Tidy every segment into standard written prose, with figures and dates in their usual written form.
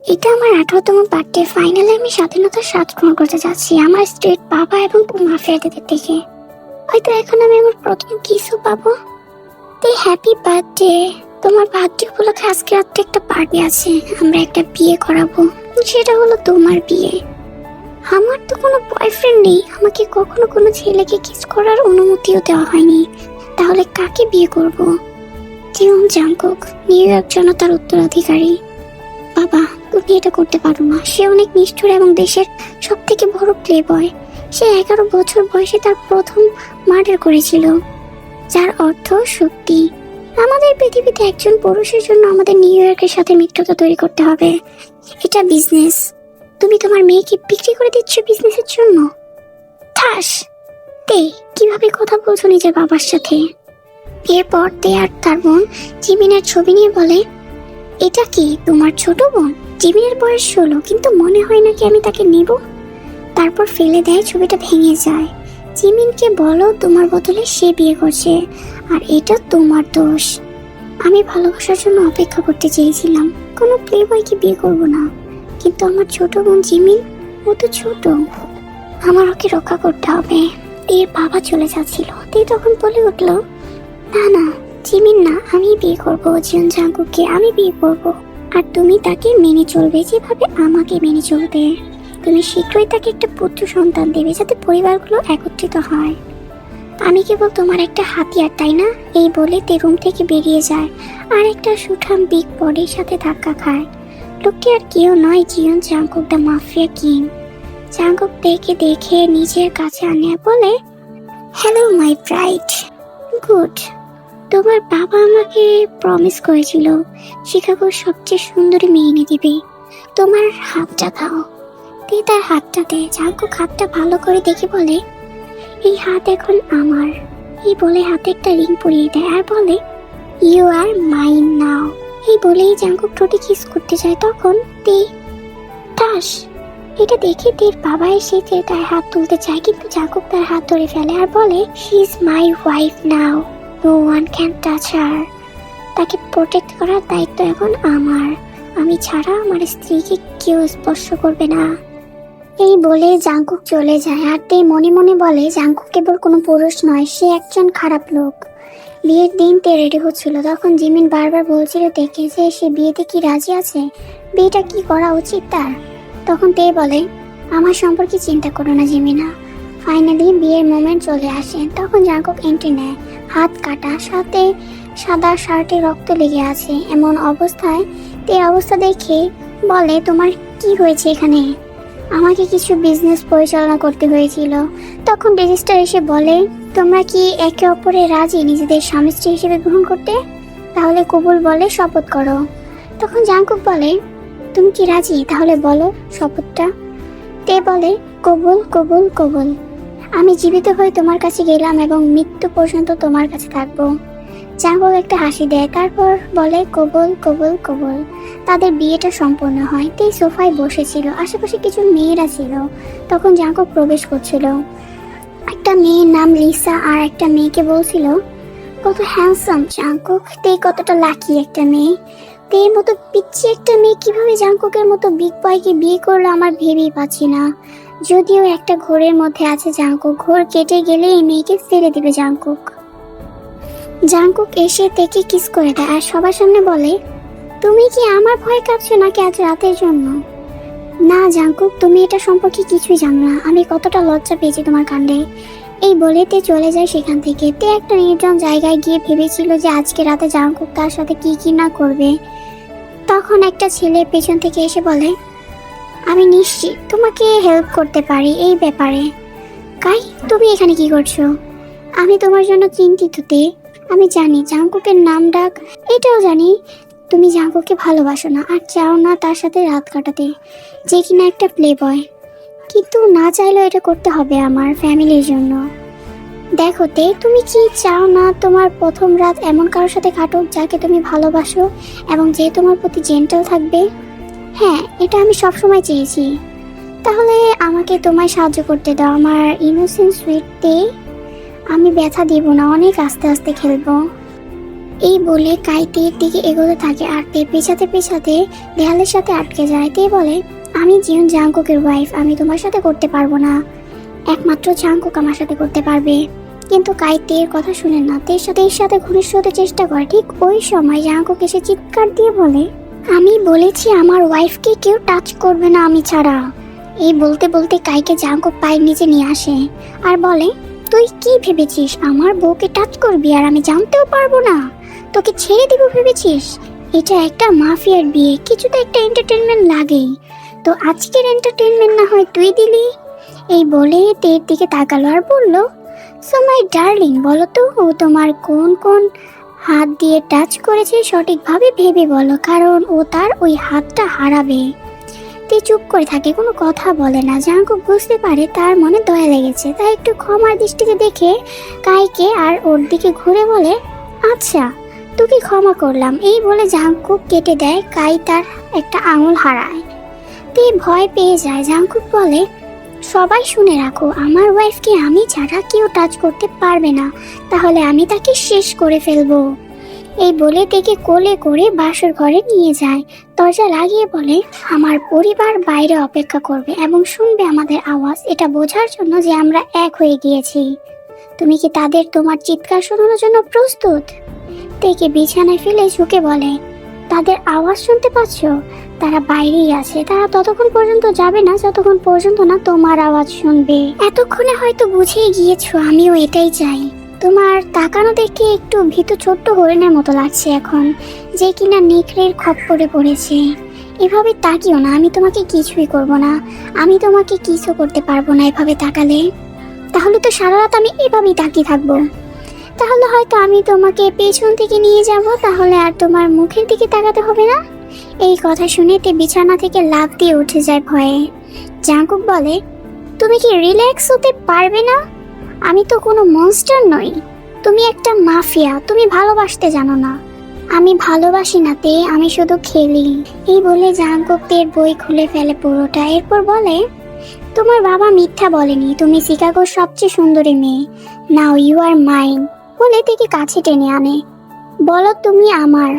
এটা আমার 18তম birthday. Finally আমি স্বাধীনতার স্বাদ গ্রহণ করতে যাচ্ছি আমার স্ট্রেট বাবা এবং মাফিয়াদের থেকে। হয়তো এখন আমি আমার প্রথম কিসও পাবো। তাই হ্যাপি বার্থডে। তোমার বার্থডে উপলক্ষে আজকে রাত্রে একটা পার্টি আছে, আমরা একটা বিয়ে করাবো, সেটা হলো তোমার বিয়ে। আমার তো কোনো বয়ফ্রেন্ড নেই, আমাকে কখনো কোনো ছেলেকে কিস করার অনুমতিও দেওয়া হয়নি, তাহলে কাকে বিয়ে করব? জিওন জাংকুক, নিউ ইয়র্ক জনতার উত্তরাধিকারী। বাবা, তুমি এটা করতে পারো না। সে অনেক নিষ্ঠুর এবং দেশের সব থেকে বড় প্লে বয়। সে 11 বছর বয়সে তার প্রথম মার্ডার করেছিল, যার অর্থ শক্তি। আমাদের পৃথিবীতে একজন পুরুষের জন্য আমাদের নিউ ইয়র্কের সাথে মিত্রতা তৈরি করতে হবে। এটা বিজনেস। তুমি তোমার মেয়েকে বিক্রি করে দিচ্ছ বিজনেসের জন্য। ঠাস। তে কিভাবে কথা বলছো নিজের বাবার সাথে? এরপর তে আর তার বোন জিমিনের ছবি নিয়ে বলে, এটা কি তোমার ছোট বোন? জিমিনের বয়স 16, কিন্তু মনে হয় না কি আমি তাকে নেব। তারপর ফেলে দেয়, ছবিটা ভেঙে যায়। জিমিনকে বলো তোমার বদলে সে বিয়ে করছে, আর এটা তোমার দোষ। আমি ভালোবাসার জন্য অপেক্ষা করতে চেয়েছিলাম, কোনো প্লে বয়কে বিয়ে করব না, কিন্তু আমার ছোট বোন জিমিন, ও তো ছোট, আমার ওকে রক্ষা করতে হবে। এর বাবা চলে যাচ্ছিল, তে তখন বলে উঠলো, না না জিমিন না, আমি বিয়ে করবো জিওন জাংকুককে, আমি বিয়ে করব। আর তুমি তাকে মেনে চলবে যেভাবে আমাকে মেনে চলবে। তুমি শীঘ্রই তাকে একটা পুত্র সন্তান দেবে, যাতে পরিবারগুলো একত্রিত হয়। আমি কেবল তোমার একটা হাতিয়ার, তাই না? এই বলে তে রুম থেকে বেরিয়ে যায় আর একটা সুঠাম বিগ বডির সাথে ধাক্কা খায়। লোকটি আর কেউ নয়, Jeon Jungkook, the mafia king. Jungkook তেকে দেখে নিজের কাছে আনে বলে, হ্যালো মাই ব্রাইড। গুড। তোমার বাবা আমাকে প্রমিস করেছিল শিকাগোর সবচেয়ে সুন্দরী মেয়ে এনে দিবে। তোমার হাতটা দাও। তে তার হাতটা দেয়। জাংকুক হাতটা ভালো করে দেখে বলে, এই হাত এখন আমার। এই বলে হাতে একটা রিং পরিয়ে দেয় আর বলে, ইউ আর মাইন নাও। এই বলেই জাংকুক ঠোঁটে কিস করতে যায়, তখন তে ঠাস। এটা দেখে তের বাবা এসে তার হাত তুলতে চায়, কিন্তু জাংকুক তার হাত ধরে ফেলে আর বলে, she is my wife now, no one can touch her. তাকে প্রোটেক্ট করার দায়িত্ব এখন আমার। আমি ছাড়া আমার স্ত্রীকে কেউ স্পর্শ করবে না। এই বলে জাংকুক চলে যায় আর তে মনে মনে বলে, জাংকুক কেবল কোনো পুরুষ নয়, সে একজন খারাপ লোক। বিয়ের দিন তে রেডি হচ্ছিল, তখন জিমিন বারবার বলছিল তেকে যে সে বিয়েতে কি রাজি আছে, বিয়েটা কি করা উচিত তার। তখন তে বলে, আমার সম্পর্কে চিন্তা করো না জিমিনা। ফাইনালি বিয়ের মোমেন্ট চলে আসে। তখন জাংকুক এন্ট্রি নেয়, হাত কাটা, সাথে সাদা শার্টে রক্ত লেগে আছে। এমন অবস্থায় তে অবস্থা দেখে বলে, তোমার কি হয়েছে এখানে? আমাকে কিছু বিজনেস পরিচালনা করতে হয়েছিল। তখন রেজিস্টার এসে বলে, তোমরা কি একে অপরের রাজি নিজেদের স্বামী স্ত্রী হিসেবে গ্রহণ করতে? তাহলে কবুল বলে শপথ করো। তখন জাংকুক বলে, তুমি কি রাজি? তাহলে বলো শপথটা। তে বলে, কবুল কবুল কবুল। আমি জীবিত হয়ে তোমার কাছে গেলাম এবং মৃত্যু পর্যন্ত তোমার কাছে থাকবো। জাংকুক একটা হাসি দেয়, তারপর বলে, কবুল কবুল কবুল। তাদের বিয়েটা সম্পন্ন হয়। তে সোফায় বসেছিল, আশেপাশে কিছু মেয়েরা ছিল। তখন জাংকুক প্রবেশ করছিল। একটা মেয়ের নাম লিসা আর একটা মেয়েকে বলছিল, কত হ্যান্ডসাম জাংকুক, তে কতটা লাকি একটা মেয়ে। তের মতো পিচ্ছি একটা মেয়ে কিভাবে জাংকুকের মতো বিগ বয়কে বিয়ে করলো আমার ভেবেই পাচ্ছি না। যদিও একটা ঘোরের মধ্যে আছে জাংকুক, ঘোর কেটে গেলে এই মেয়েকে ফেলে দিবে জাংকুক। জাংকুক এসে তেকে কিস করে দেয় আর সবার সামনে বলে, তুমি কি আমার ভয় কাঁপছো নাকি আজ রাতের জন্য? না জাংকুক, তুমি এটা সম্পর্কে কিছুই জানো না। আমি কতটা লজ্জা পেয়েছি তোমার কাণ্ডে। এই বলে তে চলে যায় সেখান থেকে। তে একটা নির্জন জায়গায় গিয়ে ভেবেছিল যে আজকে রাতে জাংকুক তার সাথে কি কি না করবে। তখন একটা ছেলে পেছন থেকে এসে বলে, আমি নিশ্চিত তোমাকে হেল্প করতে পারি এই ব্যাপারে। কাই, তুমি এখানে কি করছো? আমি তোমার জন্য চিন্তিত তে। আমি জানি জাংকুকের নাম ডাক, এটাও জানি তুমি জাংকুককে ভালোবাসো না আর চাও না তার সাথে রাত কাটাতে, যে কিনা একটা প্লে বয়। কিন্তু না চাইলেও এটা করতে হবে আমার ফ্যামিলির জন্য। দেখো তে, তুমি কি চাও না তোমার প্রথম রাত এমন কারোর সাথে কাটুক যাকে তুমি ভালোবাসো এবং যে তোমার প্রতি জেন্টাল থাকবে? হ্যাঁ, এটা আমি সবসময় চেয়েছি। তাহলে আমাকে তোমায় সাহায্য করতে দাও আমার ইনোসেন্ট সুইট তে। আমি ব্যথা দিব না, অনেক আস্তে আস্তে খেলবো। এই বলে কাই তের দিকে এগোতে থাকে আর তে পেছাতে পেছাতে দেয়ালের সাথে আটকে যায়। তে বলে, আমি জিউন জাংকুকের ওয়াইফ, আমি তোমার সাথে করতে পারবো না, একমাত্র জাংকুক আমার সাথে করতে পারবে। কিন্তু কাই তের কথা শুনে না, তের সাথে ঘনিষ্ঠ হতে চেষ্টা করে। ঠিক ওই সময় জাংকুক এসে চিৎকার দিয়ে বলে, আমি বলেছি আমার ওয়াইফকে কেউ টাচ করবে না আমি ছাড়া। এই বলতে বলতে কাইকে জাংকুক পায়ের নিচে নিয়ে আসে আর বলে, তুই কি ভেবেছিস আমার বউকে টাচ করবি আর আমি জানতেও পারবো না? তোকে ছেড়ে দিব ভেবেছিস? এটা একটা মাফিয়ার বিয়ে, কিছু তো একটা এন্টারটেনমেন্ট লাগেই, তো আজকের এন্টারটেনমেন্ট না হয় তুই দিলি। এই বলে তের দিকে তাকালো আর বলল, সো মাই ডার্লিং, বলো তো ও তোমার কোন কোন হাত দিয়ে টাচ করেছে সঠিকভাবে ভেবে বলো, কারণ ও তার ওই হাতটা হারাবে। তে চুপ করে থাকে, কোনো কথা বলে না। জাংকুক বুঝতে পারে তার মনে দয়া লেগেছে, তাই একটু ক্ষমার দৃষ্টিতে দেখে কাইকে আর ওর দিকে ঘুরে বলে, আচ্ছা তোকে ক্ষমা করলাম। এই বলে জাংকুক কেটে দেয়, কাই তার একটা আঙুল হারায়। তে ভয় পেয়ে যায়। জাংকুক বলে, সবাই শুনে রাখো, আমার ওয়াইফকে আমি ছাড়া কেউ টাচ করতে পারবে না, তাহলে আমি তাকে শেষ করে ফেলবো। এই বলে তেকে কোলে করে বাসর ঘরে নিয়ে যায়। দরজা লাগিয়ে বলে, আমার পরিবার বাইরে অপেক্ষা করবে এবং শুনবে আমাদের আওয়াজ, এটা বোঝার জন্য যে আমরা এক হয়ে গিয়েছি। তুমি কি তাদের তোমার চিৎকার শোনানোর জন্য প্রস্তুত? তেকে বিছানায় ফেলে ঝুঁকে বলে, তাদের আওয়াজ শুনতে পাচ্ছ? তারা বাইরেই আছে, তারা ততক্ষণ পর্যন্ত যাবে না যতক্ষণ পর্যন্ত না তোমার আওয়াজ শুনবে। এতক্ষণে হয়তো বুঝেই গিয়েছো আমিও এটাই চাই। তোমার তাকানো দেখে একটু ভীতু ছোট্ট হরিণের মতো লাগছে এখন, যে কিনা নেকড়ের খপ্পরে পড়েছে। এভাবে তাকিও না, আমি তোমাকে কিছুই করব না, আমি তোমাকে কিছু করতে পারবো না এভাবে তাকালে। তাহলে তো সারা রাত আমি এভাবেই তাকিয়ে থাকবো। তাহলে হয়তো আমি তোমাকে পেছন থেকে নিয়ে যাব, তাহলে আর তোমার মুখের দিকে তাকাতে হবে না। এই কথা শুনে তে বিছানা থেকে লাফ দিয়ে উঠে যায় ভয়ে। জাংকুক বলে, তুমি কি রিল্যাক্স হতে পারবে না? আমি তো কোনো মনস্টার নই, তুমি একটা মাফিয়া, তুমি ভালোবাসতে জানো না। আমি ভালোবাসি না তে, আমি শুধু খেলি। এই বলে জাংকুক তের বই খুলে ফেলে পুরোটা। এরপর বলে, তোমার বাবা মিথ্যা বলেনি, তুমি শিকাগোর সবচেয়ে সুন্দরী মেয়ে, নাও ইউ আর মাইন। বলে তেকে কাছে টেনে আনে। বলো, তুমি আমার,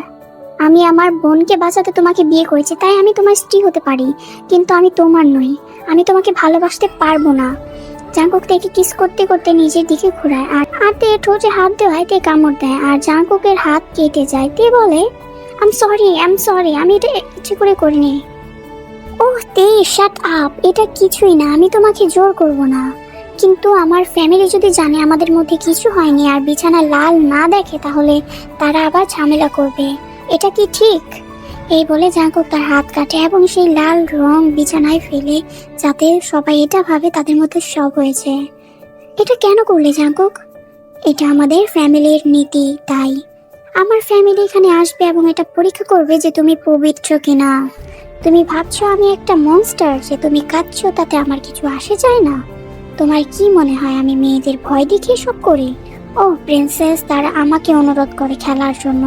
আমি আমার বোনকে বাঁচাতে তোমাকে বিয়ে করেছি, তাই আমি তোমার স্ত্রী হতে পারি, কিন্তু আমি তোমার নই, আমি তোমাকে ভালোবাসতে পারবো না। জাংকুক তেকে কিস করতে করতে নিজের দিকে ঘুরায় আর তে ঠোঁটে হাত দেওয়ায় তে কামড় দেয় আর জাংকুকের হাত কেটে যায়। তে বলে, আই এম সরি, আমি এটা ইচ্ছে করে করিনি। ওহ তে, শাট আপ, এটা কিছুই না, আমি তোমাকে জোর করব না, কিন্তু আমার ফ্যামিলি যদি জানে আমাদের মধ্যে কিছু হয়নি আর বিছানা লাল না দেখে, তাহলে তারা আবার ঝামেলা করবে, এটা কি ঠিক? এই বলে জাংকুক তার হাত কাটে এবং সেই লাল রং বিছানায় ফেলে, যাতে সবাই এটা ভাবে তাদের মধ্যে সব হয়েছে। এটা কেন করলে জাংকুক? এটা আমাদের ফ্যামিলির নীতি, তাই আমার ফ্যামিলি এখানে আসবে এবং এটা পরীক্ষা করবে যে তুমি পবিত্র কিনা। তুমি ভাবছো আমি একটা মনস্টার যে তুমি কাঁদছো তাতে আমার কিছু আসে যায় না? তোমার কি মনে হয় আমি মেয়েদের ভয় দেখিয়ে সব করি? ও প্রিন্সেস, তারা আমাকে অনুরোধ করে খেলার জন্য,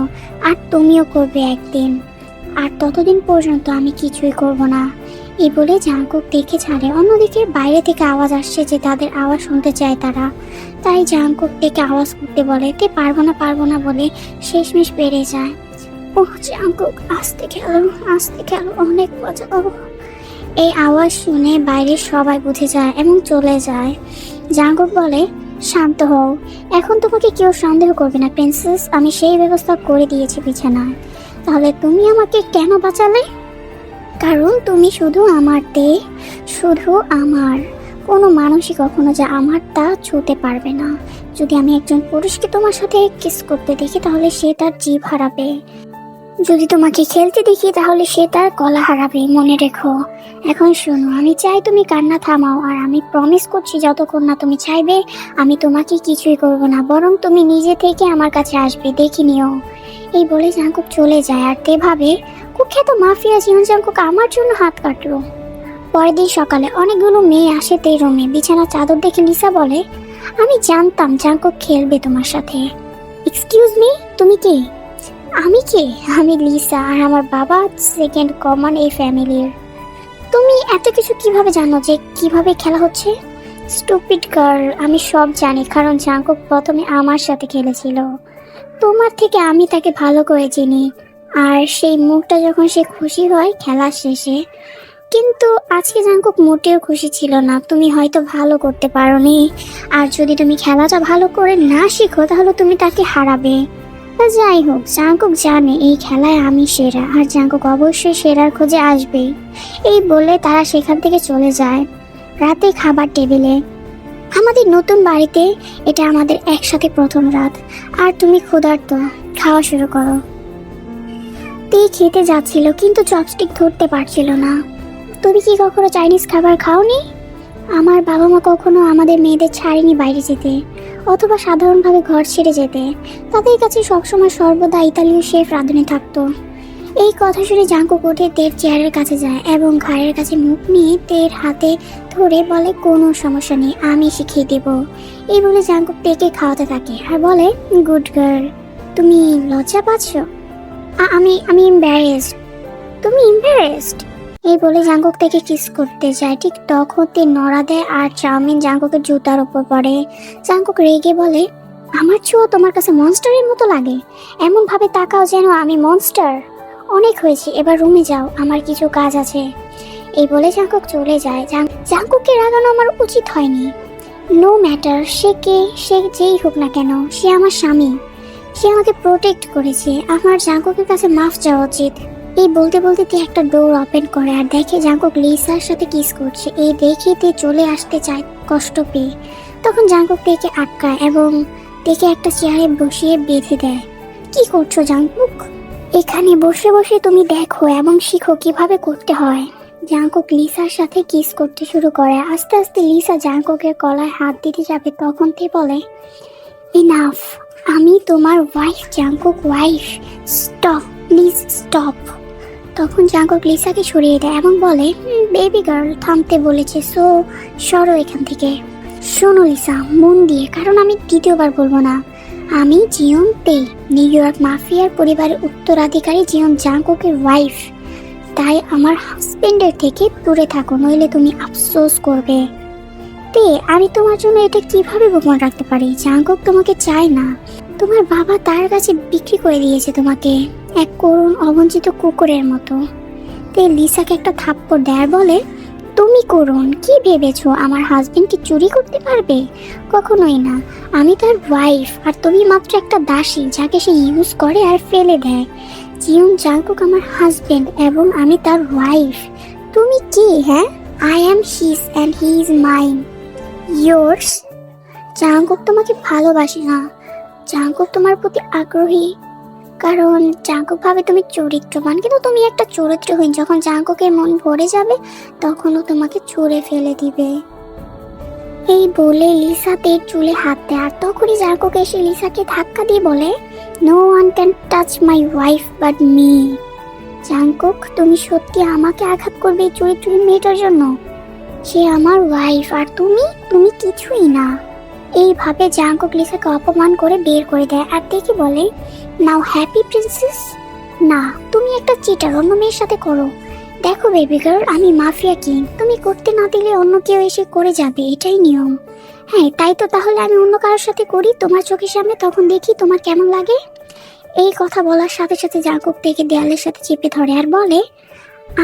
আর তুমিও করবে একদিন, আর ততদিন পর্যন্ত আমি কিছুই করব না। এই বলে জাংকুক দেখে ছাড়ে। অন্যদিকে বাইরে থেকে আওয়াজ আসছে যে তাদের আওয়াজ শুনতে চায় তারা, তাই জাংকুক থেকে আওয়াজ করতে বলে। তে পারবো না বলে শেষমেশ পেরে যায়। ওহ জাংকুক, আস্তে খেলো, অনেক মজা। এই আওয়াজ শুনে বাইরের সবাই বুঝে যায় এবং চলে যায়। জাংকুক বলে, শান্ত হও, এখন তোমাকে কেউ সন্দেহ করবে না প্রিন্সেস, আমি সেই ব্যবস্থা করে দিয়েছি বিছানায়। তাহলে তুমি আমাকে কেন বাঁচালে? কারণ তুমি শুধু আমার তে, শুধু আমার। কোনো মানুষই কখনো যা আমার তা ছুঁতে পারবে না। যদি আমি একজন পুরুষকে তোমার সাথে কিস করতে দেখি তাহলে সে তার জিভ হারাবে, যদি তোমাকে খেলতে দেখি তাহলে সে তার গলা হারাবে, মনে রেখো। এখন শোনো, আমি চাই তুমি কান্না থামাও, আর আমি প্রমিস করছি যতক্ষণ না তুমি চাইবে আমি তোমাকে কিছুই করব না, বরং তুমি নিজে থেকে আমার কাছে আসবে, দেখি নিও। এই বলে জাংকুক চলে যায় আর তে ভাবে, কুখ্যাত মাফিয়া জিউন জাংকুক আমার জন্য হাত কাটলো। পরের দিন সকালে অনেকগুলো মেয়ে আসে তে রুমে। বিছানা চাদর দেখে লিসা বলে, আমি জানতাম জাংকুক খেলবে তোমার সাথে। এক্সকিউজ মি, তুমি কে? আমি কে? আমি লিসা, আর আমার বাবা সেকেন্ড কমন এই ফ্যামিলির। তুমি এত কিছু কিভাবে জানো যে কিভাবে খেলা হচ্ছে? স্টুপিড গার্ল, আমি সব জানি, কারণ জাংকুক প্রথমে আমার সাথে খেলেছিল। তোমার থেকে আমি তাকে ভালো করে চিনি। আর সেই মুখটা যখন সে খুশি হয় খেলা শেষে, কিন্তু আজকে জাঙ্কুক মোটেও খুশি ছিল না। তুমি হয়তো ভালো করতে পারোনি, আর যদি তুমি খেলাটা ভালো করে না শিখো তাহলে তুমি তাকে হারাবে। যাই হোক, জাঙ্কুক জানে এই খেলায় আমি সেরা, আর জাঙ্কুক অবশ্যই সেরার খোঁজে আসবেই। এই বলে তারা সেখান থেকে চলে যায়। রাতে খাবার টেবিলে, আমাদের নতুন বাড়িতে এটা আমাদের একসাথে প্রথম রাত, আর তুমি ক্ষুধার্ত, খাওয়া শুরু করো। তে খেতে যাচ্ছিল কিন্তু চপস্টিক ধরতে পারছিল না। তুমি কি কখনো চাইনিজ খাবার খাওনি? আমার বাবা মা কখনো আমাদের মেয়েদের ছাড়েনি বাইরে যেতে, অথবা সাধারণভাবে ঘর ছেড়ে যেতে। তাদের কাছে সবসময় সর্বদা ইতালীয় শেফ রাঁধুনি থাকতো। এই কথা শুনে জাঙ্কুক উঠে তের চেয়ারের কাছে যায় এবং ঘাড়ের কাছে মুখ নিয়ে তের হাতে ধরে বলে, কোনো সমস্যা নেই, আমি শিখিয়ে দেব। এই বলে জাঙ্কুক তেকে খাওয়াতে থাকে আর বলে, গুড গার্ল। তুমি লজ্জা পাচ্ছ? আমি আমি এম্বারেসড। তুমি এম্বারেসড? এই বলে জাঙ্কুক থেকে কিস করতে যায়। ঠিক তখন তে নড়া দেয় আর চাউমিন জাঙ্কুকের জুতার উপর পড়ে। জাঙ্কুক রেগে বলে, আমার ছোঁয়া তোমার কাছে মনস্টারের মতো লাগে? এমন ভাবে তাকাও যেন আমি মনস্টার। অনেক হয়েছে, এবার রুমে যাও, আমার কিছু কাজ আছে। এই বলে জাঙ্কুক চলে যায়। জাঙ্কুককে রাগানো আমার উচিত হয়নি। নো ম্যাটার সে কে, সে যেই হোক না কেন, সে আমার স্বামী। সে আমাকে প্রোটেক্ট করেছে। আমার জাঙ্কুকের কাছে মাফ চাওয়া উচিত। এই বলতে বলতে তে একটা ডোর ওপেন করে আর দেখে জাঙ্কুক লিসার সাথে কিস করছে। এই দেখে তে চলে আসতে চায় কষ্ট পেয়ে। তখন জাঙ্কুক তেকে আটকায় এবং তেকে একটা চেয়ারে বসিয়ে বেঁধে দেয়। কি করছো জাঙ্কুক? এখানে বসে বসে তুমি দেখো এবং শিখো কিভাবে করতে হয়। জাঙ্কুক লিসার সাথে কিস করতে শুরু করে। আস্তে আস্তে লিসা জাঙ্কুকের গলায় হাত দিতে যাবে, তখন তে বলে, ইনাফ, আমি তোমার wife Jungkook, wife. Stop, please stop. তখন জাঙ্কুক লিসাকে সরিয়ে দেয় এবং বলে, বেবি গার্ল থামতে বলেছে, সো সরো এখান থেকে। শোনো লিসা, মন দিয়ে, কারণ আমি দ্বিতীয়বার বলবো না। আমি জিয়ন তে, নিউ ইয়র্ক মাফিয়ার পরিবারের উত্তরাধিকারী জিয়ন জাঙ্কুকের ওয়াইফ। তাই আমার হাজবেন্ডের থেকে দূরে থাকো, নইলে তুমি আফসোস করবে। তে, আমি তোমার জন্য এটা কিভাবে গোপন রাখতে পারি? জাঙ্কুক তোমাকে চায় না। তোমার বাবা তার কাছে বিক্রি করে দিয়েছে তোমাকে, এক করুণ অবঞ্চিত কুকুরের মতো। তে লিসাকে একটা থাপ্পড় দেয় আর বলে, তুমি করুণ, কি ভেবেছো আমার হাজবেন্ড কি চুরি করতে পারবে? কখনোই না। আমি তার ওয়াইফ, আর তুমি মাত্র একটা দাসী যাকে সে ইউজ করে আর ফেলে দেয়। জিয়ন জাঙ্কুক আমার হাজবেন্ড এবং আমি তার ওয়াইফ। তুমি কি? হ্যাঁ, I am his and he is mine. Yours. Jungkook তোমাকে ভালোবাসে না। জাঙ্কুক তোমার প্রতি আগ্রহী কারণ জাঙ্কুক ভাবে তুমি চরিত্রবান, কিন্তু তুমি একটা চরিত্রহীন। যখন জাঙ্কুকের মন ভরে যাবে তখনও তোমাকে ছুঁড়ে ফেলে দিবে। এই বলে লিসা তের চুলে হাত দেয়, আর তখনই জাঙ্কুক এসে লিসাকে ধাক্কা দিয়ে বলে, no one can touch my wife but me. Jungkook, তুমি সত্যি আমাকে আঘাত করবে এই চরিত্রহীন মেয়েটার জন্য? সে আমার ওয়াইফ, আর তুমি তুমি কিছুই না। এইভাবে জাঙ্কুক লিসাকে অপমান করে বের করে দেয় আর দেখি বলে, নাও হ্যাপি প্রিন্সেস। না, তুমি একটা চিটার, অন্য মেয়ের সাথে করো। দেখো বেবি গার্ল, আমি মাফিয়া কিং, তুমি করতে না দিলে অন্য কেউ এসে করে যাবে, এটাই নিয়ম। হ্যাঁ তাই তো, তাহলে আমি অন্য কারোর সাথে করি তোমার চোখের সামনে, তখন দেখি তোমার কেমন লাগে। এই কথা বলার সাথে সাথে জাঙ্কুক থেকে দেয়ালের সাথে চেপে ধরে আর বলে,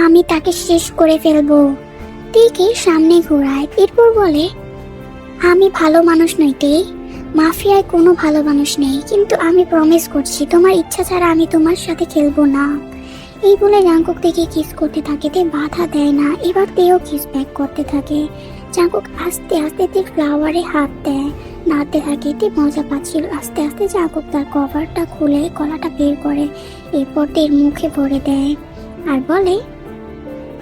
আমি তাকে শেষ করে ফেলবো। তেকে সামনে ঘোরায়, এরপর বলে, আমি ভালো মানুষ নই তে, মাফিয়ায় কোনো ভালো মানুষ নেই, কিন্তু আমি প্রমিস করছি তোমার ইচ্ছা ছাড়া আমি তোমার সাথে খেলবো না। এই বলে জাঙ্কুক থেকে কিস করতে থাকে। তে বাধা দেয় না, এবার তেও কিস ব্যাক করতে থাকে। জাঙ্কুক আস্তে আস্তে তে ফ্লাওয়ারে হাত দেয়, নাড়তে থাকে। তে মজা পাচ্ছিল। আস্তে আস্তে জাঙ্কুক তার কভারটা খুলে গলাটা বের করে, এরপর তের মুখে ভরে দেয় আর বলে,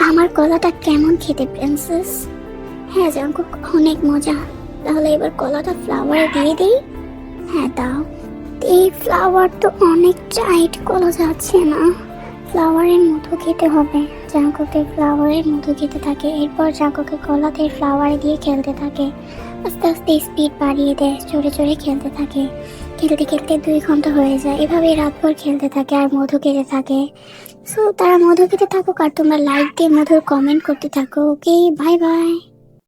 আমার গলাটা কেমন খেতে প্রিন্সেস? হ্যাঁ জাঙ্কুক, অনেক মজা। তাহলে এবার কলাটা ফ্লাওয়ারে দিয়ে দিই। হ্যাঁ দাও। এই ফ্লাওয়ার তো অনেক টাইট, কলা যাচ্ছে না, ফ্লাওয়ারের মতো খেতে হবে। জাঙ্কুকে ফ্লাওয়ারের মতো খেতে থাকে। এরপর জাঙ্কুকে কলাতে ফ্লাওয়ারে দিয়ে খেলতে থাকে। আস্তে আস্তে স্পিড বাড়িয়ে দেয়, চড়ে চড়ে খেলতে থাকে। খেলতে খেলতে 2 ঘন্টা হয়ে যায়। এভাবে রাতভর খেলতে থাকে আর মধু খেতে থাকে। সো তারা মধু খেতে থাকুক আর তোমরা লাইক দিয়ে মধুর কমেন্ট করতে থাকো। ওকে, বাই বাই।